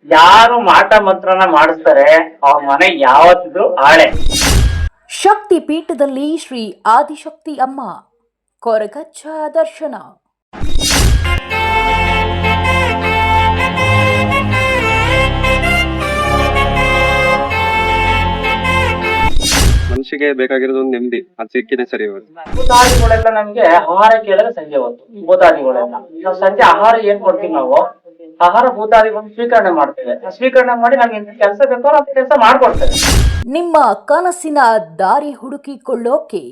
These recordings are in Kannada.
ಯಾರು ಮಾಟ ಮಂತ್ರನ ಮಾಡಿಸ್ತಾರೆ ಅವ್ರ ಮನೆ ಯಾವತ್ತಿದ್ರು ಹಾಳೆ. ಶಕ್ತಿ ಪೀಠದಲ್ಲಿ ಶ್ರೀ ಆದಿಶಕ್ತಿ ಅಮ್ಮ ಕೊರಗಜ್ಜ ದರ್ಶನ. ಮನುಷ್ಯಗೆ ಬೇಕಾಗಿರೋದು ಒಂದು ನೆಮ್ಮದಿ, ಅದು ಸಿಕ್ಕಿದೆ ಸರಿ ಹೋಗುತ್ತೆ. ಭೂತಾದಿಗಳೆಲ್ಲ ನಮ್ಗೆ ಆಹಾರ ಕೇಳಿದ್ರೆ ಸಂಜೆ ಹೊತ್ತು ಭೂತಾದಿಗಳೆಲ್ಲ ನಾವು ಸಂಜೆ ಆಹಾರ ಏನ್ ಕೊಡ್ತೀವಿ ನಾವು ಆಹಾರ ಭೂತಾದಿಗಳು ಸ್ವೀಕರಣೆ ಮಾಡ್ತೇವೆ. ಸ್ವೀಕರಣೆ ಮಾಡಿ ನಮ್ಗೆ ಎಂತ ಕೆಲಸ ಬೇಕೋ ಅಂತ ಕೆಲಸ ಮಾಡ್ಕೊಡ್ತೇವೆ. ನಿಮ್ಮ ಕನಸಿನ ದಾರಿ ಹುಡುಕಿಕೊಳ್ಳೋಕೆ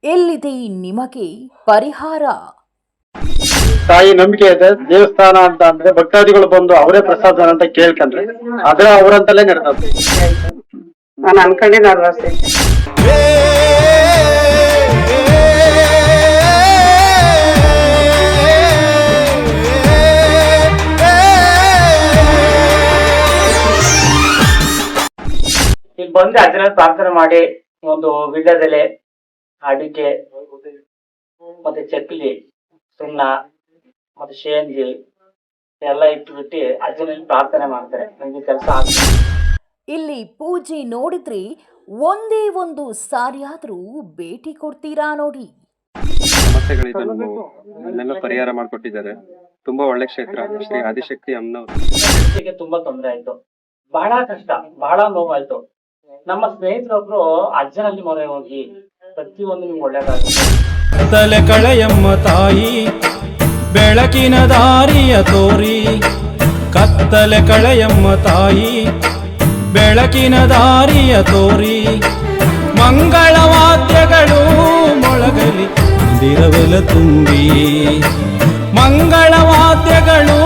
ಎಲ್ಲಿದೆ ನಿಮಗೆ ಪರಿಹಾರ? ತಾಯಿ ನಂಬಿಕೆ ಇದೆ. ದೇವಸ್ಥಾನ ಅಂತ ಅಂದ್ರೆ ಭಕ್ತಾದಿಗಳು ಬಂದು ಅವರೇ ಪ್ರಸಾದ ಅಂತ ಕೇಳ್ಕೊಂಡ್ರೆ ಅದ್ರ ಅವರಂತಲೇ ನಡೆದ. ನಾನು ಅನ್ಕೊಂಡಿದ್ದ ಇಲ್ಲಿ ಬಂದು ಅಜ್ಜನ ಪ್ರಾರ್ಥನೆ ಮಾಡಿ ಒಂದು ವಿಳ್ಯದೆಲೆ, ಅಡಿಕೆ ಮತ್ತೆ ಚಕ್ಕಲಿ, ಸುಣ್ಣ ಮತ್ತೆ ಶೇಂದಿ ಎಲ್ಲ ಇಟ್ಬಿಟ್ಟು ಅಜ್ಜನಲ್ಲಿ ಪ್ರಾರ್ಥನೆ ಮಾಡ್ತಾರೆ. ನಮ್ಗೆ ಕೆಲಸ ಆಗ್ತದೆ. ಇಲ್ಲಿ ಪೂಜೆ ನೋಡಿದ್ರೆ ಒಂದೇ ಒಂದು ಸಾರಿಯಾದ್ರೂ ಭೇಟಿ ಕೊಡ್ತೀರಾ ನೋಡಿ. ಸಮಸ್ಯೆಗಳಿದ್ದನ್ನು ಅದನ್ನೆಲ್ಲ ಪರಿಹಾರ ಮಾಡಿಕೊಟ್ಟಿದ್ದಾರೆ. ತುಂಬಾ ಒಳ್ಳೆ ಕ್ಷೇತ್ರ ಶ್ರೀ ಆದಿಶಕ್ತಿ ಅಮ್ಮನವರು. ಹೆಂಡತಿಗೆ ತುಂಬಾ ತೊಂದರೆ ಆಯ್ತು, ಬಹಳ ಕಷ್ಟ, ಬಹಳ ನೋವಾಯ್ತು. ನಮ್ಮ ಸ್ನೇಹಿತರೊಬ್ರು ಅಜ್ಜನಲ್ಲಿ ಮೊರೆ ಹೋಗಿ ಪ್ರತಿಯೊಂದು ನಿಮ್ಗೆ ಒಳ್ಳೇದಾಗುತ್ತೆ. ಕತ್ತಲೆ ಕಳೆಯಮ್ಮ ತಾಯಿ ಬೆಳಕಿನ ದಾರಿಯ ತೋರಿ, ಕತ್ತಲೆ ಕಳೆಯಮ್ಮ ತಾಯಿ ಬೆಳಕಿನ ದಾರಿಯ ತೋರಿ, ಮಂಗಳವಾದ್ಯಗಳು ಮೊಳಗಲಿ ಮಂದಿರವೆಲ್ಲ ತುಂಬಿ, ಮಂಗಳವಾದ್ಯಗಳು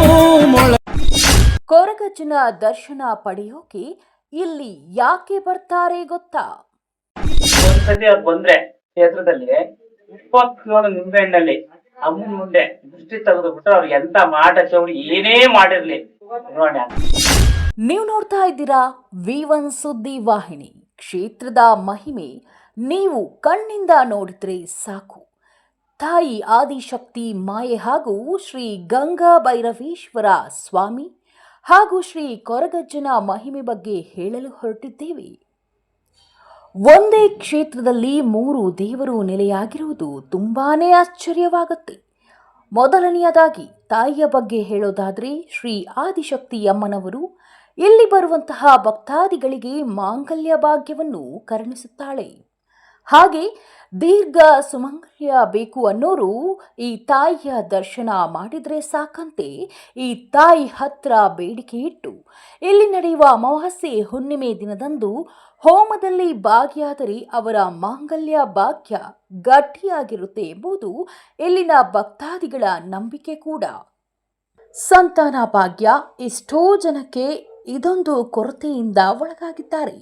ಕೊರಗಜ್ಜನ ದರ್ಶನ ಪಡೆಯೋಕೆ ಇಲ್ಲಿ ಯಾಕೆ ಬರ್ತಾರೆ ಗೊತ್ತಾ? ಒಂದ್ಸತಿ ಅವ್ರು ಬಂದ್ರೆ ಕ್ಷೇತ್ರದಲ್ಲಿ 27 ನಿಂಬೆ ಹಣ್ಣಲ್ಲಿ ಅಮ್ಮನ ಮುಂದೆ ದೃಷ್ಟಿ ತೆಗೆದು ಬಿಟ್ರೆ ಅವ್ರು ಎಂತ ಮಾಟ ಚೌಡಿ ಏನೇ ಮಾಡಿರ್ಲಿ ನೋಡ. ನೀವು ನೋಡ್ತಾ ಇದ್ದೀರಾ V1 ಸುದ್ದಿ ವಾಹಿನಿ. ಕ್ಷೇತ್ರದ ಮಹಿಮೆ ನೀವು ಕಣ್ಣಿಂದ ನೋಡಿದ್ರೆ ಸಾಕು. ತಾಯಿ ಆದಿಶಕ್ತಿ ಮಾಯೆ ಹಾಗೂ ಶ್ರೀ ಗಂಗಾ ಭೈರವೇಶ್ವರ ಸ್ವಾಮಿ ಹಾಗೂ ಶ್ರೀ ಕೊರಗಜ್ಜನ ಮಹಿಮೆ ಬಗ್ಗೆ ಹೇಳಲು ಹೊರಟಿದ್ದೇವೆ. ಒಂದೇ ಕ್ಷೇತ್ರದಲ್ಲಿ 3 ದೇವರು ನೆಲೆಯಾಗಿರುವುದು ತುಂಬಾನೇ ಆಶ್ಚರ್ಯವಾಗುತ್ತೆ. ಮೊದಲನೆಯದಾಗಿ ತಾಯಿಯ ಬಗ್ಗೆ ಹೇಳೋದಾದ್ರೆ ಶ್ರೀ ಆದಿಶಕ್ತಿ ಅಮ್ಮನವರು ಇಲ್ಲಿ ಬರುವಂತಹ ಭಕ್ತಾದಿಗಳಿಗೆ ಮಾಂಗಲ್ಯ ಭಾಗ್ಯವನ್ನು ಕರುಣಿಸುತ್ತಾಳೆ. ಹಾಗೆ ದೀರ್ಘ ಸುಮಂಗಲ್ಯ ಬೇಕು ಅನ್ನೋರು ಈ ತಾಯಿಯ ದರ್ಶನ ಮಾಡಿದ್ರೆ ಸಾಕಂತೆ ಈ ತಾಯಿ ಹತ್ರ ಬೇಡಿಕೆ ಇಟ್ಟು ಇಲ್ಲಿ ನಡೆಯುವ ಅಮಾವಾಸ್ಯೆ ಹುಣ್ಣಿಮೆ ದಿನದಂದು ಹೋಮದಲ್ಲಿ ಭಾಗಿಯಾದರೆ ಅವರ ಮಾಂಗಲ್ಯ ಭಾಗ್ಯ ಗಟ್ಟಿಯಾಗಿರುತ್ತೆ ಎಂಬುದು ಇಲ್ಲಿನ ಭಕ್ತಾದಿಗಳ ನಂಬಿಕೆ ಕೂಡ. ಸಂತಾನ ಭಾಗ್ಯ ಎಷ್ಟೋ ಜನಕ್ಕೆ ಇದೊಂದು ಕೊರತೆಯಿಂದ ಒಳಗಾಗಿದ್ದಾರೆ.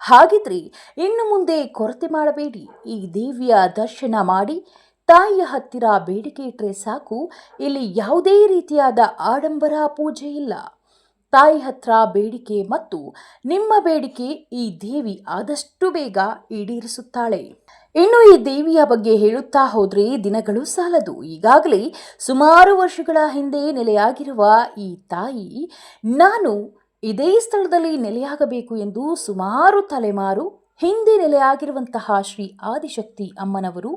ಹಾಗಿದ್ರೆ ಇನ್ನು ಮುಂದೆ ಕೊರತೆ ಮಾಡಬೇಡಿ. ಈ ದೇವಿಯ ದರ್ಶನ ಮಾಡಿ ತಾಯಿಯ ಹತ್ತಿರ ಬೇಡಿಕೆ ಇಟ್ಟರೆ ಸಾಕು. ಇಲ್ಲಿ ಯಾವುದೇ ರೀತಿಯಾದ ಆಡಂಬರ ಪೂಜೆ ಇಲ್ಲ. ತಾಯಿ ಹತ್ರ ಬೇಡಿಕೆ ಮತ್ತು ನಿಮ್ಮ ಬೇಡಿಕೆ ಈ ದೇವಿ ಆದಷ್ಟು ಬೇಗ ಈಡೇರಿಸುತ್ತಾಳೆ. ಇನ್ನು ಈ ದೇವಿಯ ಬಗ್ಗೆ ಹೇಳುತ್ತಾ ಹೋದ್ರೆ ದಿನಗಳು ಸಾಲದು. ಈಗಾಗಲೇ ಸುಮಾರು ವರ್ಷಗಳ ಹಿಂದೆ ನೆಲೆಯಾಗಿರುವ ಈ ತಾಯಿ ನಾನು ಇದೇ ಸ್ಥಳದಲ್ಲಿ ನೆಲೆಯಾಗಬೇಕು ಎಂದು ಸುಮಾರು ತಲೆಮಾರು ಹಿಂದೆ ನೆಲೆಯಾಗಿರುವಂತಹ ಶ್ರೀ ಆದಿಶಕ್ತಿ ಅಮ್ಮನವರು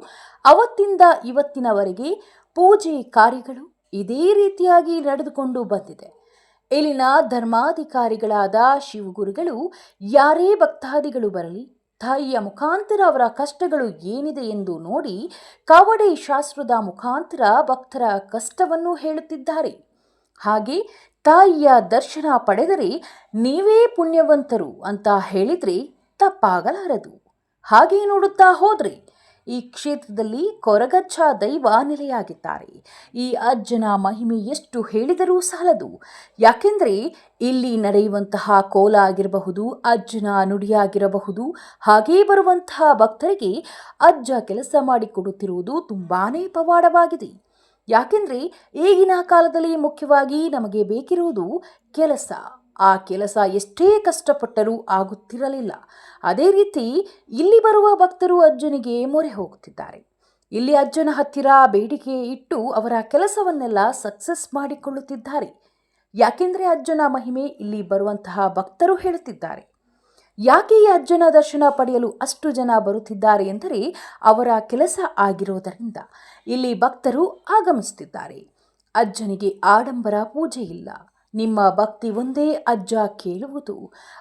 ಅವತ್ತಿಂದ ಇವತ್ತಿನವರೆಗೆ ಪೂಜೆ ಕಾರ್ಯಗಳು ಇದೇ ರೀತಿಯಾಗಿ ನಡೆದುಕೊಂಡು ಬಂದಿದೆ. ಇಲ್ಲಿನ ಧರ್ಮಾಧಿಕಾರಿಗಳಾದ ಶಿವಗುರುಗಳು ಯಾರೇ ಭಕ್ತಾದಿಗಳು ಬರಲಿ ತಾಯಿಯ ಮುಖಾಂತರ ಅವರ ಕಷ್ಟಗಳು ಏನಿದೆ ಎಂದು ನೋಡಿ ಕವಡೆ ಶಾಸ್ತ್ರದ ಮುಖಾಂತರ ಭಕ್ತರ ಕಷ್ಟವನ್ನು ಹೇಳುತ್ತಿದ್ದಾರೆ. ಹಾಗೆ ತಾಯಿಯ ದರ್ಶನ ಪಡೆದರೆ ನೀವೇ ಪುಣ್ಯವಂತರು ಅಂತ ಹೇಳಿದರೆ ತಪ್ಪಾಗಲಾರದು. ಹಾಗೆ ನೋಡುತ್ತಾ ಹೋದರೆ ಈ ಕ್ಷೇತ್ರದಲ್ಲಿ ಕೊರಗಜ್ಜ ದೈವ ನೆಲೆಯಾಗಿದ್ದಾರೆ. ಈ ಅಜ್ಜನ ಮಹಿಮೆ ಎಷ್ಟು ಹೇಳಿದರೂ ಸಾಲದು. ಯಾಕೆಂದರೆ ಇಲ್ಲಿ ನಡೆಯುವಂತಹ ಕೋಲ ಆಗಿರಬಹುದು, ಅಜ್ಜನ ನುಡಿಯಾಗಿರಬಹುದು, ಹಾಗೇ ಬರುವಂತಹ ಭಕ್ತರಿಗೆ ಅಜ್ಜ ಕೆಲಸ ಮಾಡಿಕೊಡುತ್ತಿರುವುದು ತುಂಬಾನೇ ಪವಾಡವಾಗಿದೆ. ಯಾಕೆಂದರೆ ಈಗಿನ ಕಾಲದಲ್ಲಿ ಮುಖ್ಯವಾಗಿ ನಮಗೆ ಬೇಕಿರುವುದು ಕೆಲಸ. ಆ ಕೆಲಸ ಎಷ್ಟೇ ಕಷ್ಟಪಟ್ಟರೂ ಆಗುತ್ತಿರಲಿಲ್ಲ. ಅದೇ ರೀತಿ ಇಲ್ಲಿ ಬರುವ ಭಕ್ತರು ಅಜ್ಜನಿಗೆ ಮೊರೆ ಹೋಗುತ್ತಿದ್ದಾರೆ. ಇಲ್ಲಿ ಅಜ್ಜನ ಹತ್ತಿರ ಬೇಡಿಕೆ ಇಟ್ಟು ಅವರ ಕೆಲಸವನ್ನೆಲ್ಲ ಸಕ್ಸಸ್ ಮಾಡಿಕೊಳ್ಳುತ್ತಿದ್ದಾರೆ. ಯಾಕೆಂದರೆ ಅಜ್ಜನ ಮಹಿಮೆ ಇಲ್ಲಿ ಬರುವಂತಹ ಭಕ್ತರು ಹೇಳುತ್ತಿದ್ದಾರೆ. ಯಾಕೆ ಈ ಅಜ್ಜನ ದರ್ಶನ ಪಡೆಯಲು ಅಷ್ಟು ಜನ ಬರುತ್ತಿದ್ದಾರೆ ಎಂದರೆ ಅವರ ಕೆಲಸ ಆಗಿರೋದರಿಂದ ಇಲ್ಲಿ ಭಕ್ತರು ಆಗಮಿಸುತ್ತಿದ್ದಾರೆ. ಅಜ್ಜನಿಗೆ ಆಡಂಬರ ಪೂಜೆ ಇಲ್ಲ. ನಿಮ್ಮ ಭಕ್ತಿ ಒಂದೇ ಅಜ್ಜ ಕೇಳುವುದು.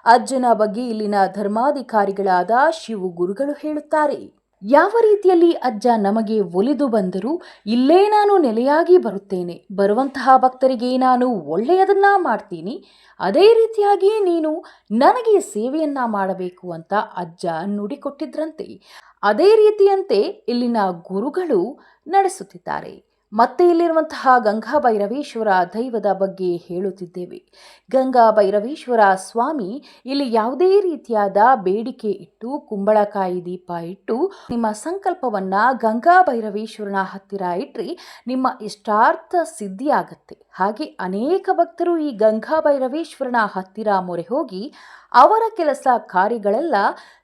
ಅಜ್ಜನ ಬಗ್ಗೆ ಇಲ್ಲಿನ ಧರ್ಮಾಧಿಕಾರಿಗಳಾದ ಶಿವ ಗುರುಗಳು ಹೇಳುತ್ತಾರೆ. ಯಾವ ರೀತಿಯಲ್ಲಿ ಅಜ್ಜ ನಮಗೆ ಒಲಿದು ಬಂದರೂ ಇಲ್ಲೇ ನಾನು ನೆಲೆಯಾಗಿ ಬರುತ್ತೇನೆ. ಬರುವಂತಹ ಭಕ್ತರಿಗೆ ನಾನು ಒಳ್ಳೆಯದನ್ನ ಮಾಡ್ತೀನಿ. ಅದೇ ರೀತಿಯಾಗಿ ನೀನು ನನಗೆ ಸೇವೆಯನ್ನ ಮಾಡಬೇಕು ಅಂತ ಅಜ್ಜ ನುಡಿಕೊಟ್ಟಿದ್ರಂತೆ. ಅದೇ ರೀತಿಯಂತೆ ಇಲ್ಲಿನ ಗುರುಗಳು ನಡೆಸುತ್ತಿದ್ದಾರೆ. ಮತ್ತೆ ಇಲ್ಲಿರುವಂತಹ ಗಂಗಾ ಭೈರವೇಶ್ವರ ದೈವದ ಬಗ್ಗೆ ಹೇಳುತ್ತಿದ್ದೇವೆ. ಗಂಗಾ ಭೈರವೇಶ್ವರ ಸ್ವಾಮಿ ಇಲ್ಲಿ ಯಾವುದೇ ರೀತಿಯಾದ ಬೇಡಿಕೆ ಇಟ್ಟು ಕುಂಬಳಕಾಯಿ ದೀಪ ಇಟ್ಟು ನಿಮ್ಮ ಸಂಕಲ್ಪವನ್ನ ಗಂಗಾ ಭೈರವೇಶ್ವರನ ಹತ್ತಿರ ಇಟ್ಟರೆ ನಿಮ್ಮ ಇಷ್ಟಾರ್ಥ ಸಿದ್ಧಿಯಾಗತ್ತೆ. ಹಾಗೆ ಅನೇಕ ಭಕ್ತರು ಈ ಗಂಗಾ ಭೈರವೇಶ್ವರನ ಹತ್ತಿರ ಮೊರೆ ಹೋಗಿ ಅವರ ಕೆಲಸ ಕಾರ್ಯಗಳೆಲ್ಲ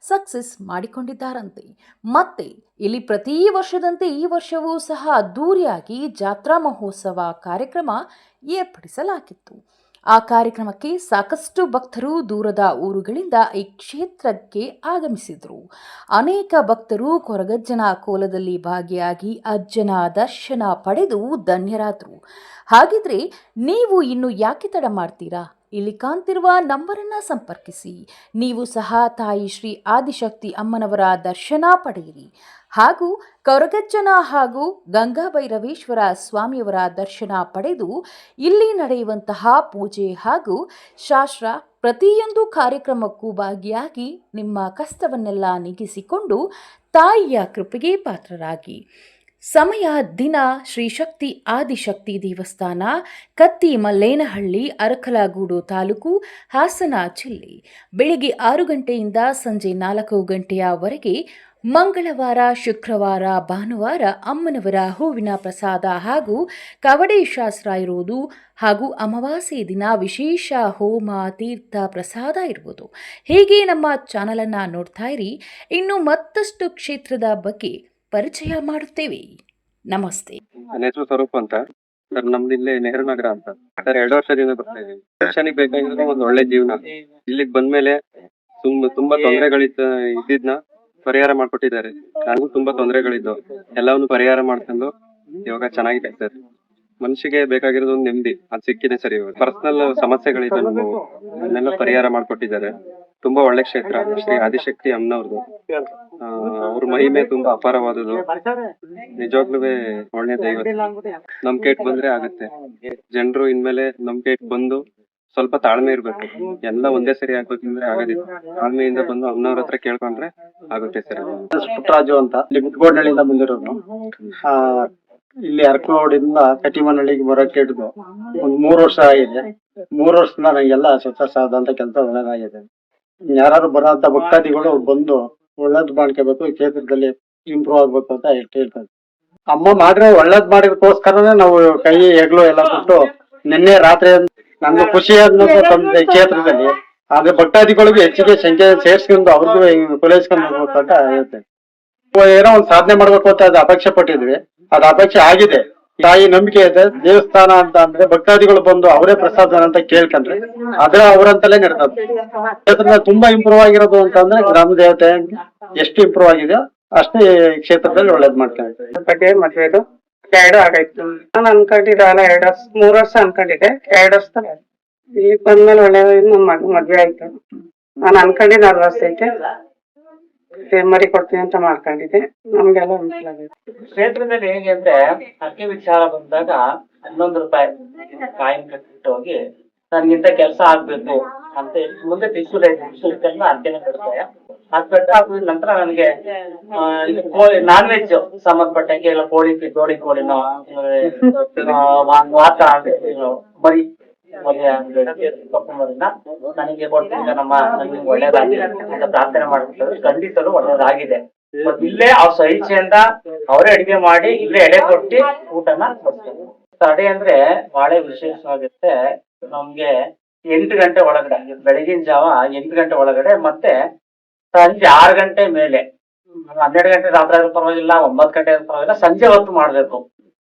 ಸಕ್ಸಸ್ ಮಾಡಿಕೊಂಡಿದ್ದಾರಂತೆ. ಮತ್ತೆ ಇಲ್ಲಿ ಪ್ರತಿ ವರ್ಷದಂತೆ ಈ ವರ್ಷವೂ ಸಹ ಅದ್ದೂರಿಯಾಗಿ ಜಾತ್ರಾ ಮಹೋತ್ಸವ ಕಾರ್ಯಕ್ರಮ ಏರ್ಪಡಿಸಲಾಗಿತ್ತು. ಆ ಕಾರ್ಯಕ್ರಮಕ್ಕೆ ಸಾಕಷ್ಟು ಭಕ್ತರು ದೂರದ ಊರುಗಳಿಂದ ಈ ಕ್ಷೇತ್ರಕ್ಕೆ ಆಗಮಿಸಿದರು. ಅನೇಕ ಭಕ್ತರು ಕೊರಗಜ್ಜನ ಕೋಲದಲ್ಲಿ ಭಾಗಿಯಾಗಿ ಅಜ್ಜನ ದರ್ಶನ ಪಡೆದು ಧನ್ಯರಾದರು. ಹಾಗಿದ್ರೆ ನೀವು ಇನ್ನು ಯಾಕೆ ತಡ ಮಾಡ್ತೀರಾ? ಇಲ್ಲಿ ಕಾಣ್ತಿರುವ ನಂಬರನ್ನು ಸಂಪರ್ಕಿಸಿ. ನೀವು ಸಹ ತಾಯಿ ಶ್ರೀ ಆದಿಶಕ್ತಿ ಅಮ್ಮನವರ ದರ್ಶನ ಪಡೆಯಿರಿ. ಹಾಗೂ ಕೊರಗಜ್ಜನ ಹಾಗೂ ಗಂಗಾ ಭೈರವೇಶ್ವರ ಸ್ವಾಮಿಯವರ ದರ್ಶನ ಪಡೆದು ಇಲ್ಲಿ ನಡೆಯುವಂತಹ ಪೂಜೆ ಹಾಗೂ ಶಾಸ್ತ್ರ ಪ್ರತಿಯೊಂದು ಕಾರ್ಯಕ್ರಮಕ್ಕೂ ಭಾಗಿಯಾಗಿ ನಿಮ್ಮ ಕಷ್ಟವನ್ನೆಲ್ಲ ನೀಗಿಸಿಕೊಂಡು ತಾಯಿಯ ಕೃಪೆಗೆ ಪಾತ್ರರಾಗಿ. ಸಮಯ ದಿನ ಶ್ರೀ ಶಕ್ತಿ ಆದಿಶಕ್ತಿ ದೇವಸ್ಥಾನ, ಕತ್ತಿ ಮಲ್ಲೇನಹಳ್ಳಿ, ಅರಕಲಗೂಡು ತಾಲೂಕು, ಹಾಸನ ಜಿಲ್ಲೆ. ಬೆಳಿಗ್ಗೆ 6 ಗಂಟೆಯಿಂದ ಸಂಜೆ 4 ಗಂಟೆಯವರೆಗೆ. ಮಂಗಳವಾರ, ಶುಕ್ರವಾರ, ಭಾನುವಾರ ಅಮ್ಮನವರ ಹೂವಿನ ಪ್ರಸಾದ ಹಾಗೂ ಕವಡೆ ಶಾಸ್ತ್ರ ಇರುವುದು ಹಾಗೂ ಅಮಾವಾಸ್ಯೆ ದಿನ ವಿಶೇಷ ಹೋಮ ತೀರ್ಥ ಪ್ರಸಾದ ಇರುವುದು. ಹೀಗೆ ನಮ್ಮ ಚಾನಲನ್ನು ನೋಡ್ತಾ ಇರಿ. ಇನ್ನು ಮತ್ತಷ್ಟು ಕ್ಷೇತ್ರದ ಬಗ್ಗೆ ಪರಿಚಯ ಮಾಡುತ್ತೇವೆ. ನಮಸ್ತೆ. ನನ್ನ ಹೆಸರು ಸ್ವರೂಪ್ ಅಂತ ಸರ್. ನಮ್ದು ಇಲ್ಲೇ ನೆಹರು ನಗರ ಅಂತ ಸರ್. 2 ವರ್ಷದಿಂದ ಬರ್ತಾ ಇದೀವಿ. ಮನುಷ್ಯನಿಗೆ ಬೇಕಾಗಿರೋದು ಒಂದು ಒಳ್ಳೆ ಜೀವನ. ಇಲ್ಲಿಗೆ ಬಂದ್ಮೇಲೆ ತುಂಬಾ ಇದ್ದಿದ್ನ ಪರಿಹಾರ ಮಾಡ್ಕೊಟ್ಟಿದ್ದಾರೆ. ನನಗೂ ತುಂಬಾ ತೊಂದರೆಗಳಿದ್ದು ಎಲ್ಲವನ್ನು ಪರಿಹಾರ ಮಾಡ್ಕೊಂಡು ಇವಾಗ ಚೆನ್ನಾಗಿದೆ ಸರ್. ಮನುಷ್ಯಗೆ ಬೇಕಾಗಿರೋದು ಒಂದು ನೆಮ್ಮದಿ, ಅದು ಸಿಕ್ಕಿದೆ ಸರ್. ಇವಾಗ ಪರ್ಸನಲ್ ಸಮಸ್ಯೆಗಳಿದ್ದು ಅದನ್ನೆಲ್ಲ ಪರಿಹಾರ ಮಾಡ್ಕೊಟ್ಟಿದ್ದಾರೆ. ತುಂಬಾ ಒಳ್ಳೆ ಕ್ಷೇತ್ರ ಶ್ರೀ ಆದಿಶಕ್ತಿ ಅಮ್ಮನವ್ರದ್ದು. ಅವ್ರ ಮಹಿಮೆ ತುಂಬಾ ಅಪಾರವಾದದ್ದು. ನಿಜವಾಗ್ಲೂ ಒಳ್ಳೆ ದೈವ. ನಂಬಿಕೆ ಇಟ್ಟು ಬಂದ್ರೆ ಆಗತ್ತೆ. ಜನರು ಇನ್ಮೇಲೆ ನಂಬಿಕೆ ಇಟ್ಟು ಬಂದು ಸ್ವಲ್ಪ ತಾಳ್ಮೆ ಇರ್ಬೇಕು. ಎಲ್ಲ ಒಂದೇ ಸರಿ ಆಗ್ಬೇಕಂದ್ರೆ ಆಗೋದಿಲ್ಲ. ತಾಳ್ಮೆಯಿಂದ ಬಂದು ಅಮ್ಮನವ್ರ ಹತ್ರ ಕೇಳ್ಕೊಂಡ್ರೆ ಆಗುತ್ತೆ ಸರ್. ಪುಟ್ಟರಾಜು ಅಂತ ಇಲ್ಲಿ ಮುದ್ಗೋಡ್ನಳ್ಳಿಯಿಂದ ಬಂದಿರೋದು. ಇಲ್ಲಿ ಅರ್ಕೋಡಿಂದ ಕಟಿಮನಹಳ್ಳಿಗೆ ಬರೋಕೆ ಹಿಡಿದು ಒಂದ್ 3 ವರ್ಷ ಆಗಿದೆ. 3 ವರ್ಷದಿಂದ ನಂಗೆಲ್ಲ ಸಕ್ಸಸ್ ಕೆಲಸ ಒಳ್ಳೆದಾಗಿದೆ. ಯಾರು ಬರೋಂತ ಭಕ್ತಾದಿಗಳು ಬಂದು ಒಳ್ಳೇದ್ ಮಾಡ್ಕೋಬೇಕು, ಈ ಕ್ಷೇತ್ರದಲ್ಲಿ ಇಂಪ್ರೂವ್ ಆಗ್ಬೇಕು ಅಂತ ಹೇಳ್ತಾರೆ. ಅಮ್ಮ ಮಾಡ್ರೆ ಒಳ್ಳೇದ್ ಮಾಡಿದಕ್ಕೋಸ್ಕರನೇ ನಾವು ಕೈ ಹೆಗ್ಲು ಎಲ್ಲ ಕೊಟ್ಟು ನಿನ್ನೆ ರಾತ್ರಿ ನಮ್ಗೆ ಖುಷಿ ಅನ್ನೋದು ತಂದೆ ಕ್ಷೇತ್ರದಲ್ಲಿ. ಆದ್ರೆ ಭಕ್ತಾದಿಗಳಿಗೂ ಹೆಚ್ಚಿಗೆ ಸಂಖ್ಯೆ ಸೇರ್ಸ್ಕೊಂಡು ಅವ್ರಿಗೂ ಕೊಲೈಸ್ಕೊಂಡು ಹೋಗ್ಬೇಕು ಅಂತ ಹೇಳ್ತೇನೆ. ಏನೋ ಒಂದ್ ಸಾಧನೆ ಮಾಡ್ಬೇಕು ಅಂತ ಅದು ಅಪೇಕ್ಷೆ ಪಟ್ಟಿದ್ವಿ. ಅದು ಅಪೇಕ್ಷೆ ಆಗಿದೆ. ತಾಯಿ ನಂಬಿಕೆ ಇದೆ. ದೇವಸ್ಥಾನ ಅಂತ ಅಂದ್ರೆ ಭಕ್ತಾದಿಗಳು ಬಂದು ಅವರೇ ಪ್ರಸಾದ ಅಂತ ಕೇಳ್ಕೊಂಡ್ರೆ ಅದ್ರ ಅವರಂತಲೇ ನಡೆದದ್ದು. ಕ್ಷೇತ್ರ ತುಂಬಾ ಇಂಪ್ರೂವ್ ಆಗಿರೋದು ಅಂತಂದ್ರೆ ಗ್ರಾಮ ದೇವತೆ ಎಷ್ಟು ಇಂಪ್ರೂವ್ ಆಗಿದೆಯೋ ಅಷ್ಟೇ ಕ್ಷೇತ್ರದಲ್ಲಿ ಒಳ್ಳೇದ್ ಮಾಡ್ತಾರೆ. ಮದ್ವೆದು 2 ಆಗೈತು. ನಾನು ಅನ್ಕೊಂಡಿದ್ದಲ್ಲ 3 ವರ್ಷ ಅನ್ಕೊಂಡಿದ್ದೆ. 2 ವರ್ಷ ಈಗ ಬಂದ್ಮೇಲೆ ಒಳ್ಳೆ ಮದ್ವೆ ಆಯ್ತು. ನಾನು ಅನ್ಕೊಂಡಿದ್ದೆ 4 ವರ್ಷ ಐತೆ ಮರಿ ಕೊಡ್ತೀನಿ ಅಂತ ಮಾಡ್ಕೊಂಡಿದ್ದೆ. ನಮ್ಗೆಲ್ಲ ಅನುಕೂಲ ಆಗೈತೆ. ಕ್ಷೇತ್ರದಲ್ಲಿ ಹೇಗೆ ಅಂದ್ರೆ ಅಕ್ಕಿ ವಿಚಾರ ಬಂದಾಗ 11 ರೂಪಾಯಿ ಕಾಯಿನ್ ಕಟ್ಬಿಟ್ಟು ಹೋಗಿ ನನ್ಗಿಂತ ಕೆಲಸ ಆಗ್ಬೇಕು ಅಂತ ಮುಂದೆ ಟಿಶ್ಯೂಲ್ ಅರ್ಕೆನ ಕೊಡ್ತಾರೆ. ಹಾಕಿದ ನಂತರ ನನಗೆ ನಾನ್ ವೆಜ್ ಸಂಬಂಧಪಟ್ಟಂಗೆ ಎಲ್ಲ ಜೋಡಿ ಕೋಳಿನೋ ವಾತ ಮರಿ ಕಪ್ಪು ಮರಿನ ನನಗೆ ಕೊಡ್ತೀನಿ ನಮ್ಮ ನನಗೆ ಒಳ್ಳೇದಾಗಿದೆ ಅಂತ ಪ್ರಾರ್ಥನೆ ಮಾಡ್ತಾರೆ. ಖಂಡಿತಲು ಒಳ್ಳೇದಾಗಿದೆ. ಇಲ್ಲೇ ಅವ್ರ ಸ್ವಇಚ್ಛೆಯಿಂದ ಅವರೇ ಅಡಿಗೆ ಮಾಡಿ ಇಲ್ಲೇ ಎಡೆ ಕೊಟ್ಟು ಊಟನ ಕೊಡ್ತಾರೆ. ತಡೆ ಅಂದ್ರೆ ಬಹಳ ವಿಶೇಷವಾಗುತ್ತೆ. ನಮ್ಗೆ 8 ಗಂಟೆ ಒಳಗಡೆ, ಬೆಳಗಿನ ಜಾವ 8 ಗಂಟೆ ಒಳಗಡೆ, ಮತ್ತೆ ಸಂಜೆ 6 ಗಂಟೆ ಮೇಲೆ. 12 ಗಂಟೆ ರಾತ್ರಿ ಆದ್ರೂ ಪರವಾಗಿಲ್ಲ, 9 ಗಂಟೆ ಆದ್ರೂ ಪರವಾಗಿಲ್ಲ, ಸಂಜೆ ಹೊತ್ತು ಮಾಡ್ಬೇಕು.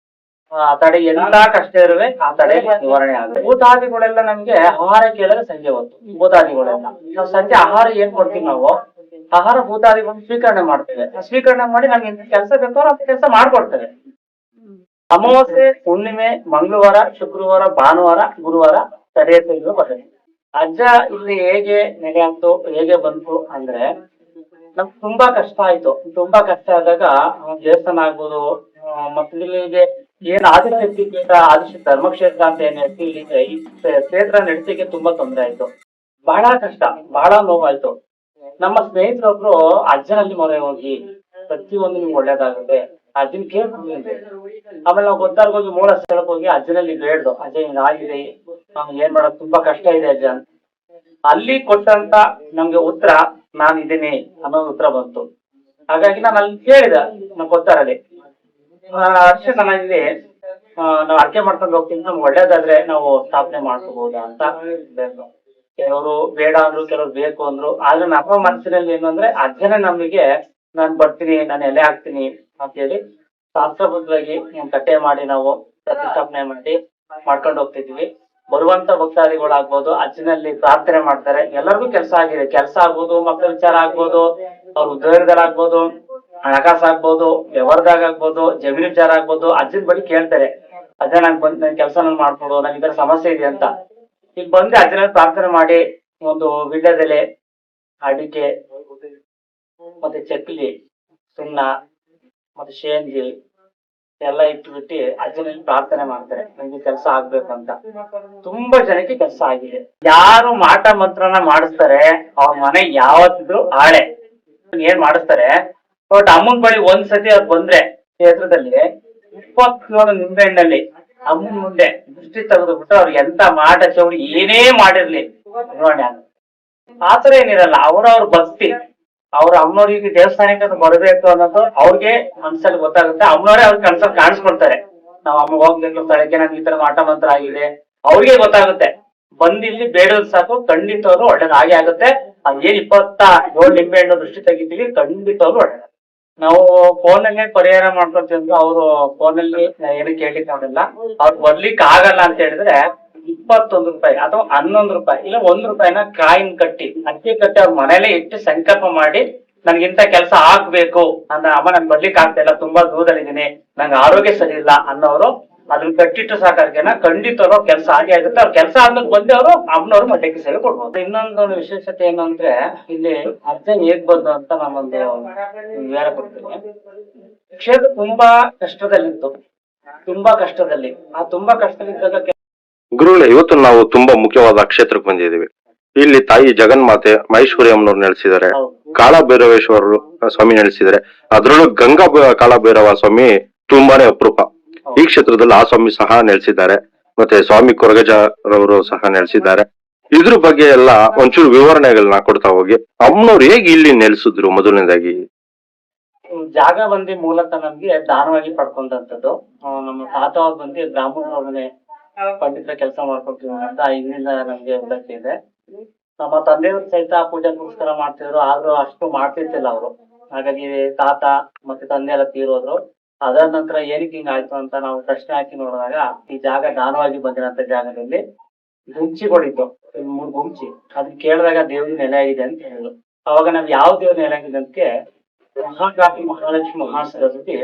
ಆ ತಡೆ ಎಂತ ಕಷ್ಟ ಇರುವೆ ಆ ತಡೆ ನಿವಾರಣೆ ಆಗುತ್ತೆ. ಭೂತಾದಿಗಳೆಲ್ಲ ನಮ್ಗೆ ಆಹಾರ ಕೇಳಿದ್ರೆ ಸಂಜೆ ಹೊತ್ತು ಭೂತಾದಿಗಳೆಲ್ಲ ನಾವು ಸಂಜೆ ಆಹಾರ ಏನ್ ಕೊಡ್ತೀವಿ ನಾವು ಆಹಾರ ಭೂತಾದಿಗಳು ಸ್ವೀಕರಣೆ ಮಾಡ್ತೇವೆ. ಸ್ವೀಕರಣೆ ಮಾಡಿ ನಮ್ಗೆ ಎಂತ ಕೆಲಸ ಬೇಕೋ ಆ ಕೆಲಸ ಮಾಡ್ಕೊಡ್ತೇವೆ. ಅಮಾವಾಸ್ಯೆ, ಹುಣ್ಣಿಮೆ, ಮಂಗಳವಾರ, ಶುಕ್ರವಾರ, ಭಾನುವಾರ, ಗುರುವಾರ ತಡೆಯಲು ಬರ್ತದೆ. ಅಜ್ಜ ಇಲ್ಲಿ ಹೇಗೆ ನೆಲೆಯಾಗ್ತು, ಹೇಗೆ ಬಂತು ಅಂದ್ರೆ ನಮ್ಗೆ ತುಂಬಾ ಕಷ್ಟ ಆಯ್ತು. ತುಂಬಾ ಕಷ್ಟ ಆದಾಗ ದೇವಸ್ಥಾನ ಆಗ್ಬೋದು, ಮತ್ತೆ ಇಲ್ಲಿಗೆ ಏನ್ ಆದಿಶಕ್ತಿ ಪೀಠ, ಆದಿಶಕ್ತಿ ಧರ್ಮಕ್ಷೇತ್ರ ಅಂತ ಏನ್ ಹೇಳ್ತೀವಿ, ಇಲ್ಲಿಗೆ ಈ ಕ್ಷೇತ್ರ ನಡೆಸಿಕೆ ತುಂಬಾ ತೊಂದರೆ ಆಯ್ತು. ಬಹಳ ಕಷ್ಟ, ಬಹಳ ನೋವಾಯ್ತು. ನಮ್ಮ ಸ್ನೇಹಿತರೊಬ್ರು ಅಜ್ಜನಲ್ಲಿ ಮೊರೆ ಹೋಗಿ ಪ್ರತಿಯೊಂದು ನಿಮ್ಗೆ ಒಳ್ಳೇದಾಗುತ್ತೆ ಅಜ್ಜನ್ ಕೇಳ್ಕೊಂಡ್ವಿ. ಆಮೇಲೆ ನಾವು ಗೊತ್ತಾಗ ಹೋಗಿ ಮೂಲ ಸ್ಥಳಕ್ಕೆ ಹೋಗಿ ಅಜ್ಜನಲ್ಲಿ ಬೇಡ್ದು, ಅಜ್ಜ ಹಿಂಗಾಗಿದೆ, ಏನ್ ಮಾಡೋದು, ತುಂಬಾ ಕಷ್ಟ ಇದೆ ಅಜ್ಜ ಅಂತ. ಅಲ್ಲಿ ಕೊಟ್ಟಂತ ನಮ್ಗೆ ಉತ್ತರ ನಾನು ಇದೀನಿ ಅನ್ನೋದು ಉತ್ತರ ಬಂತು. ಹಾಗಾಗಿ ನಾನು ಅಲ್ಲಿ ಕೇಳಿದೆ, ನಾವು ಗೊತ್ತಾರಲ್ಲಿ ಅರ್ಷ ನನಗೆ ನಾವು ಅರ್ಕೆ ಮಾಡ್ಕೊಂಡು ಹೋಗ್ತೀನಿ, ನಮ್ಗೆ ಒಳ್ಳೇದಾದ್ರೆ ನಾವು ಸ್ಥಾಪನೆ ಮಾಡ್ಕೋಬಹುದಾ ಅಂತ ಬೇಕು. ಕೆಲವರು ಬೇಡ ಅಂದ್ರು, ಕೆಲವ್ರು ಬೇಕು ಅಂದ್ರು. ಆದ್ರೆ ನಮ್ಮ ಮನಸ್ಸಿನಲ್ಲಿ ಏನು ಅಂದ್ರೆ ಅಜ್ಜನೇ ನಮಗೆ ನಾನ್ ಬರ್ತೀನಿ, ನಾನು ಎಲೆ ಹಾಕ್ತೀನಿ ಅಂತ ಹೇಳಿ ಶಾಸ್ತ್ರಬದ್ಧವಾಗಿ ಕಟ್ಟೆ ಮಾಡಿ ನಾವು ಪ್ರತಿಷ್ಠಾಪನೆ ಮಾಡಿ ಮಾಡ್ಕೊಂಡು ಹೋಗ್ತಿದ್ವಿ. ಬರುವಂತ ಭಕ್ತಾದಿಗಳಾಗ್ಬೋದು ಅಜ್ಜನಲ್ಲಿ ಪ್ರಾರ್ಥನೆ ಮಾಡ್ತಾರೆ. ಎಲ್ಲರಿಗೂ ಕೆಲಸ ಆಗಿದೆ, ಕೆಲಸ ಆಗ್ಬೋದು, ಮಕ್ಕಳ ವಿಚಾರ ಆಗ್ಬೋದು, ಅವ್ರ ಉದ್ಯೋಗದಲ್ಲಾಗ್ಬೋದು, ಹಣಕಾಸು ಆಗ್ಬೋದು, ವ್ಯವಹಾರದಾಗ ಆಗ್ಬೋದು, ಜಮೀನು ವಿಚಾರ ಆಗ್ಬೋದು, ಅಜ್ಜನ ಬಳಿ ಕೇಳ್ತಾರೆ, ಅಜ್ಜ ನಾನ್ ಬಂದ್ ನನ್ ಕೆಲಸ ನಾನು ಮಾಡ್ಕೊಡು, ನನ್ ಇದರ ಸಮಸ್ಯೆ ಇದೆ ಅಂತ. ಈಗ ಬಂದು ಅಜ್ಜನಲ್ಲಿ ಪ್ರಾರ್ಥನೆ ಮಾಡಿ ಒಂದು ವಿಳ್ಯದೆಲೆ, ಅಡಿಕೆ, ಮತ್ತೆ ಚಕ್ಲಿ, ಸುಣ್ಣ, ಮತ್ತೆ ಶೇಂದಿ ಎಲ್ಲ ಇಟ್ಬಿಟ್ಟು ಅಜ್ಜನಲ್ಲಿ ಪ್ರಾರ್ಥನೆ ಮಾಡ್ತಾರೆ, ನಮ್ಗೆ ಕೆಲಸ ಆಗ್ಬೇಕಂತ. ತುಂಬಾ ಜನಕ್ಕೆ ಕೆಲಸ ಆಗಿದೆ. ಯಾರು ಮಾಟ ಮಂತ್ರನ ಮಾಡಿಸ್ತಾರೆ ಅವ್ರ ಮನೆ ಯಾವತ್ತಿದ್ರು ಹಾಳೆ. ಏನ್ ಮಾಡಿಸ್ತಾರೆ, ಬಟ್ ಅಮ್ಮನ ಬಳಿ ಒಂದ್ಸತಿ ಅವ್ರು ಬಂದ್ರೆ ಕ್ಷೇತ್ರದಲ್ಲಿ 27 ನಿಂಬೆ ಹಣ್ಣಲ್ಲಿ ಅಮ್ಮನ ಮುಂದೆ ದೃಷ್ಟಿ ತೆಗೆದು ಬಿಟ್ಟು ಅವ್ರು ಎಂತ ಮಾಟ ಚೌಡಿ ಏನೇ ಮಾಡಿರ್ಲಿ ನಿರ್ವಹಣೆ ಆಗುತ್ತೆ. ಆತರ ಏನಿರಲ್ಲ, ಅವ್ರವ್ರ ಭಕ್ತಿ, ಅವ್ರ ಅಮ್ಮನವ್ರಿಗೆ ದೇವಸ್ಥಾನಕ್ಕೆ ಬರಬೇಕು ಅನ್ನೋದು ಅವ್ರಿಗೆ ಮನ್ಸಲ್ಲಿ ಗೊತ್ತಾಗುತ್ತೆ. ಅಮ್ಮನವರೇ ಅವ್ರ ಕನ್ಸಲ್ಲಿ ಕಾಣಿಸ್ಕೊಳ್ತಾರೆ, ನಾವ್ ಅಮ್ಮ ಹೋಗ್ಬೇಕು ಸ್ಥಳಕ್ಕೆ, ನನ್ಗೆ ಈ ತರ ಮಾಟ ಮಂತ್ರ ಆಗಿದೆ, ಅವ್ರಿಗೆ ಗೊತ್ತಾಗುತ್ತೆ. ಬಂದಿಲ್ಲಿ ಬೇಡೋದ್ ಸಾಕು, ಖಂಡಿತವ್ರು ಒಳ್ಳೇದ್ ಹಾಗೆ ಆಗುತ್ತೆ. ಅದೇನ್ 27 ನಿಂಬೆ ಹಣ್ಣು ದೃಷ್ಟಿ ತೆಗಿತೀವಿ, ಖಂಡಿತವ್ರು ಒಳ್ಳೇದು. ನಾವು ಫೋನಲ್ಲೇ ಪರಿಹಾರ ಮಾಡ್ಕೊಳ್ತೀವಿ ಅಂದ್ರೆ ಅವರು ಫೋನಲ್ಲಿ ಏನು ಕೇಳಲಿಕ್ಕೆ ಆಗಲ್ಲ. ಅವ್ರು ಬರ್ಲಿಕ್ಕೆ ಆಗಲ್ಲ ಅಂತ ಹೇಳಿದ್ರೆ 21 ರೂಪಾಯಿ ಅಥವಾ 11 ರೂಪಾಯಿ ಇಲ್ಲ 1 ರೂಪಾಯಿನ ಕಾಯಿನ್ ಕಟ್ಟಿ, ಅಕ್ಕಿ ಕಟ್ಟಿ ಅವ್ರ ಮನೇಲೆ ಇಟ್ಟು ಸಂಕಲ್ಪ ಮಾಡಿ ನನ್ಗಿಂತ ಕೆಲಸ ಆಗ್ಬೇಕು ಅಂದ್ರೆ, ಅಮ್ಮ ನನ್ ಬರ್ಲಿಕ್ಕೆ ಆಗ್ತಾ ಇಲ್ಲ, ತುಂಬಾ ದೂರದಲ್ಲಿದ್ದೀನಿ, ನಂಗೆ ಆರೋಗ್ಯ ಸರಿ ಇಲ್ಲ ಅನ್ನೋರು ಅದನ್ನ ಕಟ್ಟಿಟ್ಟು ಸಾಕಾರ್ಗೆನ ಖಂಡಿತವ್ರು ಕೆಲಸ ಆಗೇ ಆಗುತ್ತೆ. ಅವ್ರ ಕೆಲಸ ಆದ್ಮೇಲೆ ಬಂದು ಅವರು ಅಮ್ಮನವ್ರು ಮಠಕ್ಕೆ ಸೇರಿ ಕೊಡ್ಬೋದು. ಇನ್ನೊಂದು ವಿಶೇಷತೆ ಏನು ಅಂದ್ರೆ, ಇಲ್ಲಿ ಅರ್ಜನ್ ಹೇಗ್ ಬಂದು ಅಂತ ನಾನೊಂದು ವಿವರ ಕೊಡ್ತೀನಿ. ಕ್ಷೇತ್ರ ತುಂಬಾ ಕಷ್ಟದಲ್ಲಿತ್ತು, ತುಂಬಾ ಕಷ್ಟದಲ್ಲಿ. ಆ ತುಂಬಾ ಕಷ್ಟದಲ್ಲಿದ್ದಾಗ ಗುರುಗಳೇ, ಇವತ್ತು ನಾವು ತುಂಬಾ ಮುಖ್ಯವಾದ ಕ್ಷೇತ್ರಕ್ಕೆ ಬಂದಿದ್ದೀವಿ. ಇಲ್ಲಿ ತಾಯಿ ಜಗನ್ಮಾತೆ ಮಹೇಶ್ವರಿ ಅಮ್ಮನವ್ರು ನೆಲೆಸಿದ್ದಾರೆ, ಕಾಳಭೈರವೇಶ್ವರರು ಸ್ವಾಮಿ ನೆಲೆಸಿದ್ದಾರೆ. ಅದ್ರಲ್ಲೂ ಗಂಗಾ ಕಾಳಭೈರವ ಸ್ವಾಮಿ ತುಂಬಾನೇ ಅಪರೂಪ. ಈ ಕ್ಷೇತ್ರದಲ್ಲಿ ಆ ಸ್ವಾಮಿ ಸಹ ನೆಲೆಸಿದ್ದಾರೆ, ಮತ್ತೆ ಸ್ವಾಮಿ ಕೊರಗಜರವರು ಸಹ ನೆಲೆಸಿದ್ದಾರೆ. ಇದ್ರ ಬಗ್ಗೆ ಎಲ್ಲ ಒಂಚೂರು ವಿವರಣೆಗಳನ್ನ ಕೊಡ್ತಾ ಹೋಗಿ. ಅಮ್ಮನವ್ರು ಹೇಗೆ ಇಲ್ಲಿ ನೆಲೆಸಿದ್ರು? ಮೊದಲನೇದಾಗಿ ಜಾಗ ಬಂದು ಮೂಲತಃ ನಮ್ಗೆ ದಾನವಾಗಿ ಪಡ್ಕೊಂಡಂತದ್ದು. ನಮ್ಮ ತಾತ ಅವ್ರು ಬಂದು ಬ್ರಾಹ್ಮಣರೊಡನೆ ಪಂಡಿತರ ಕೆಲಸ ಮಾಡ್ಕೊಳ್ತೀವಿ ಅಂತ ಇಲ್ಲಿಂದ ನಮ್ಗೆ ಉದಾಹರಣೆ ಇದೆ. ನಮ್ಮ ತಂದೆಯವರು ಸಹಿತ ಪೂಜೆ ಪುರಸ್ಕಾರ ಮಾಡ್ತಿದ್ರು, ಆದ್ರೂ ಅಷ್ಟು ಮಾಡ್ತಿರ್ತಿಲ್ಲ ಅವರು. ಹಾಗಾಗಿ ತಾತ ಮತ್ತೆ ತಂದೆ ಎಲ್ಲ ತೀರೋದ್ರು. ಅದರ ನಂತರ ಏನಕ್ಕೆ ಹಿಂಗಾಯ್ತು ಅಂತ ನಾವು ಪ್ರಶ್ನೆ ಹಾಕಿ ನೋಡಿದಾಗ, ಈ ಜಾಗ ದಾನವಾಗಿ ಬಂದಿರೋಂತ ಜಾಗದಲ್ಲಿ ಗುಂಚಿಗಳಿತ್ತು, 3 ಗುಂಚಿ. ಅದನ್ನ ಕೇಳಿದಾಗ ದೇವ್ರ ನೆಲೆ ಆಗಿದೆ ಅಂತ ಹೇಳಿದ್ರು. ಅವಾಗ ನಾವ್ ಯಾವ ದೇವ್ರ ನೆಲೆ ಆಗಿದೆ ಅಂತ ಮಹಾಗಾತಿ ಮಹಾಲಕ್ಷ್ಮಿ ಮಹಾಸರಸ್ವತಿ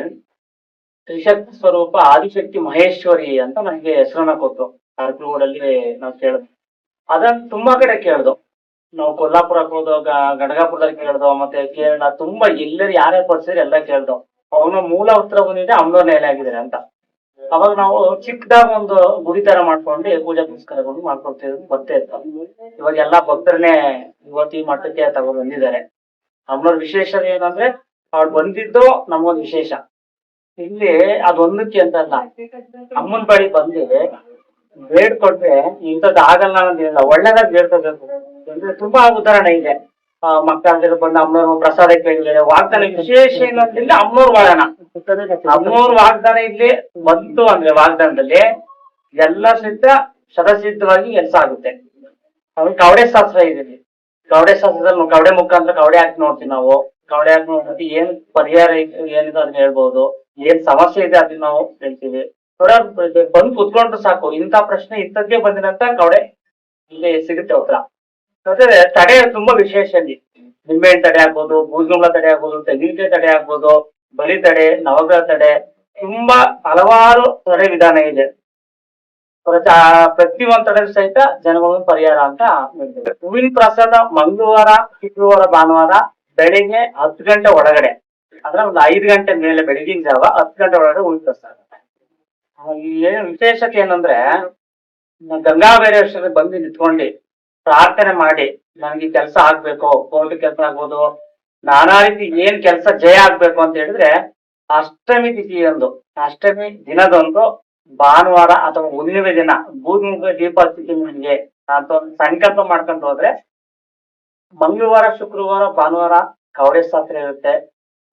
ತ್ರಿಶಕ್ತಿ ಸ್ವರೂಪ ಆದಿಶಕ್ತಿ ಮಹೇಶ್ವರಿ ಅಂತ ನಮ್ಗೆ ಹೆಸರನ್ನ ಕೊಟ್ಟು ಅರ್ಕಲೂರಲ್ಲಿ ನಾವು ಕೇಳಿದ್ವಿ. ಅದನ್ನ ತುಂಬಾ ಕಡೆ ಕೇಳ್ದು. ನಾವು ಕೊಲ್ಲಾಪುರಕ್ಕೆ ಹೋದಾಗ ಗಣಗಾಪುರದಲ್ಲಿ ಕೇಳ್ದೋ, ಮತ್ತೆ ಕೇರಳ ತುಂಬಾ ಎಲ್ಲರೂ ಯಾರ್ಯಾರು ಪರಿಸರ ಎಲ್ಲ ಕೇಳ್ದೋ. ಅವನ ಮೂಲ ಉತ್ತರ ಬಂದಿದೆ ಅಮ್ಮನವ್ರ ನೆಲೆ ಆಗಿದ್ದಾರೆ ಅಂತ. ಅವಾಗ ನಾವು ಚಿಕ್ಕದಾಗ ಒಂದು ಗುಡಿ ತರ ಮಾಡ್ಕೊಂಡು ಪೂಜಾ ಪುರಸ್ಕಾರಗಳು ಮಾಡ್ಕೊಳ್ತಿದ್ರು, ಬರ್ತಾ ಇತ್ತು. ಇವಾಗ ಎಲ್ಲಾ ಭಕ್ತರನ್ನೇ ಇವತ್ತು ಈ ಮಟ್ಟಕ್ಕೆ ತಗೊಂಡು ಬಂದಿದ್ದಾರೆ. ಅಮ್ಮನವ್ರ ವಿಶೇಷ ಏನಂದ್ರೆ, ಅವ್ರು ಬಂದಿದ್ದು ನಮಗೊಂದು ವಿಶೇಷ. ಇಲ್ಲಿ ಅದೊಂದಕ್ಕೆ ಅಂತ ಅಲ್ಲ, ಅಮ್ಮನ ಬಳಿ ಬಂದು ಬೇಡ್ಕೊಟ್ರೆ ಇಂಥದ್ದು ಆಗಲ್ಲ ಅನ್ನೋದಿಲ್ಲ, ಒಳ್ಳೇದಾಗಿ ಬೇಡ್ಕೋಬೇಕು. ಅಂದ್ರೆ ತುಂಬಾ ಉದಾಹರಣೆ ಇದೆ. ಮಕ್ಕಳ ಬಂದು ಅಮ್ಮನವ್ರ ಪ್ರಸಾದ ಕೇಳಿದ್ರೆ ವಾಗ್ದಾನ ವಿಶೇಷ ಏನಂತಿಲ್ಲ, ಅಮ್ಮನವ್ರ ವಾಗ್ದಾನ. ಅಮ್ಮನವ್ರ ವಾಗ್ದಾನ ಇಲ್ಲಿ ಬಂತು ಅಂದ್ರೆ ವಾಗ್ದಾನದಲ್ಲಿ ಎಲ್ಲ ಶತಸಿದ್ಧವಾಗಿ ಕೆಲಸ ಆಗುತ್ತೆ. ಅವ್ರಿಗೆ ಕವಡೆ ಶಾಸ್ತ್ರ ಇದೆ. ಕವಡೆ ಶಾಸ್ತ್ರದಲ್ಲಿ ಕವಡೆ ಮುಖಾಂತರ ಕವಡೆ ಹಾಕಿ ನೋಡ್ತೀವಿ ನಾವು. ಕವಡೆ ಹಾಕಿ ನೋಡ್ತೀವಿ, ಏನ್ ಪರಿಹಾರ ಏನಿದೆ ಅದನ್ನ ಹೇಳ್ಬೋದು, ಏನ್ ಸಮಸ್ಯೆ ಇದೆ ಅದನ್ನ ನಾವು ಹೇಳ್ತೀವಿ. ಬಂದು ಕುತ್ಕೊಂಡ್ರು ಸಾಕು, ಇಂಥ ಪ್ರಶ್ನೆ ಇಂಥದ್ದೇ ಬಂದಿರಂತ ಕವಡೆ ಇಲ್ಲಿ ಸಿಗುತ್ತೆ ಉತ್ತರ. ಮತ್ತೆ ತಡೆ ತುಂಬಾ ವಿಶೇಷ ಇಲ್ಲಿ. ನಿಂಬೆಹಣ್ಣು ತಡೆ ಆಗ್ಬೋದು, ಬೂದುಗುಂಬಳ ತಡೆ ಆಗ್ಬೋದು, ತೆಂಗಿನಕಾಯಿ ತಡೆ ಆಗ್ಬೋದು, ಬಲಿ ತಡೆ, ನವಗ್ರಹ ತಡೆ, ತುಂಬಾ ಹಲವಾರು ತಡೆ ವಿಧಾನ ಇದೆ. ಪ್ರತಿಯೊಂದು ತಡೆ ಸಹಿತ ಜನಗಳ ಪರಿಹಾರ ಅಂತ ಹೇಳ್ತೇವೆ. ಹೂವಿನ ಪ್ರಸಾದ ಮಂಗಳವಾರ, ಶುಕ್ರವಾರ, ಭಾನುವಾರ ಬೆಳಿಗ್ಗೆ 10 ಗಂಟೆ ಒಳಗಡೆ, ಅಂದ್ರೆ ಒಂದು 5 ಗಂಟೆ ಮೇಲೆ ಬೆಳಗಿನ ಜಾವ 10 ಗಂಟೆ ಒಳಗಡೆ ಹೂವಿನ ಪ್ರಸಾದ. ಏನು ವಿಶೇಷತೆ ಏನಂದ್ರೆ, ಗಂಗಾ ಬೇರೇಶ್ವರ ಬಂದು ನಿಂತ್ಕೊಂಡು ಪ್ರಾರ್ಥನೆ ಮಾಡಿ ನನಗೆ ಕೆಲಸ ಆಗ್ಬೇಕು, ಕೋರ್ಟ್ ಕೆಲಸ ಆಗ್ಬೋದು, ನಾನಾ ರೀತಿ ಏನ್ ಕೆಲಸ ಜಯ ಆಗ್ಬೇಕು ಅಂತ ಹೇಳಿದ್ರೆ ಅಷ್ಟಮಿ ತಿಥಿಯೊಂದು, ಅಷ್ಟಮಿ ದಿನದೊಂದು ಭಾನುವಾರ ಅಥವಾ ಹುಣ್ಣಿಮೆ ದಿನ ಬೂದ್ಮುಖ ದೀಪ ಹಚ್ಚಿಗೆ ಅಂತ ಒಂದು ಸಂಕಲ್ಪ ಮಾಡ್ಕೊಂಡು ಹೋದ್ರೆ, ಮಂಗಳವಾರ, ಶುಕ್ರವಾರ, ಭಾನುವಾರ ಕವಡೆ ಶಾಸ್ತ್ರ ಇರುತ್ತೆ,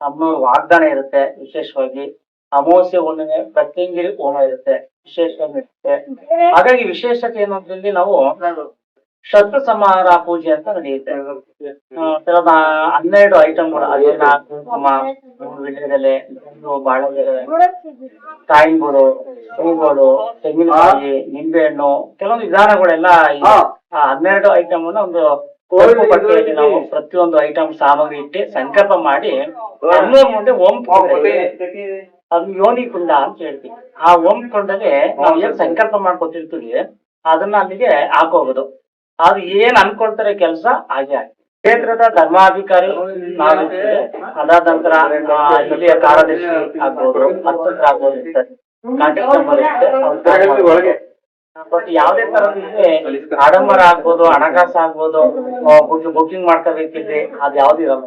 ಅಮ್ಮನವ್ರ ವಾಗ್ದಾನ ಇರುತ್ತೆ ವಿಶೇಷವಾಗಿ, ಅಮಾವಾಸ್ಯೆ ಹುಣ್ಣಿಮೆ ಪ್ರತ್ಯಂಗಿರಿ ಹೋಮ ಇರುತ್ತೆ ವಿಶೇಷವಾಗಿ ಇರುತ್ತೆ. ಹಾಗಾಗಿ ವಿಶೇಷತೆ ಏನು ಅಂತಂದ್ರೆ, ನಾವು ಶತ್ರು ಸಂಹಾರ ಪೂಜೆ ಅಂತ ನಡೆಯುತ್ತೆ. ಕೆಲವು 12 ಐಟಮ್ಗಳು, ಅರಿಶಿನ, ಕುಂಕುಮ, ವಿಳ್ಯದೆಲೆ, ಬಾಳೆದೆಲೆ, ಕಾಯಿಗಳು, ಹೂಗಳು, ತೆಂಗಿನಕಾಯಿ, ನಿಂಬೆಹಣ್ಣು, ಕೆಲವೊಂದು ವಿಧಾನಗಳೆಲ್ಲ ಇದೆ. ಆ 12 ಐಟಮ್ ಒಂದು ಕಪ್ಪು ಪಟ್ಟಿಯಲ್ಲಿ ನಾವು ಪ್ರತಿಯೊಂದು ಐಟಮ್ ಸಾಮಗ್ರಿ ಇಟ್ಟು ಸಂಕಲ್ಪ ಮಾಡಿ ಅನ್ನ ಮುಂದೆ ಓಂ ಅದು ಯೋನಿ ಕುಂಡ ಅಂತ ಹೇಳ್ತೀವಿ. ಆ ಓಂ ಕುಂಡಲ್ಲಿ ನಾವು ಏನ್ ಸಂಕಲ್ಪ ಮಾಡ್ಕೊತಿರ್ತೀವಿ ಅದನ್ನ ಅಲ್ಲಿಗೆ ಹಾಕೋಬಹುದು. ಅದು ಏನ್ ಅನ್ಕೊಳ್ತಾರೆ ಕೆಲಸ ಹಾಗೆ ಆಗಿ ಕ್ಷೇತ್ರದ ಧರ್ಮಾಧಿಕಾರಿ ನಾವಿರ್ತೀವಿ. ಅದಾದ ನಂತರ ಇಲ್ಲಿಯ ಕಾರ್ಯದರ್ಶಿ ಆಗ್ಬೋದು, ಅರ್ಚಕರು ಆಗ್ಬೋದು ಇರ್ತಾರೆ, ಬಟ್ ಯಾವ್ದೇ ತರದಲ್ಲಿ ಆಡಂಬರ ಆಗ್ಬೋದು, ಹಣಕಾಸು ಆಗ್ಬೋದು, ಬುಕಿಂಗ್ ಮಾಡ್ಕೋಬೇಕಿದ್ರೆ ಅದ್ ಯಾವ್ದು ಇರಲ್ಲ.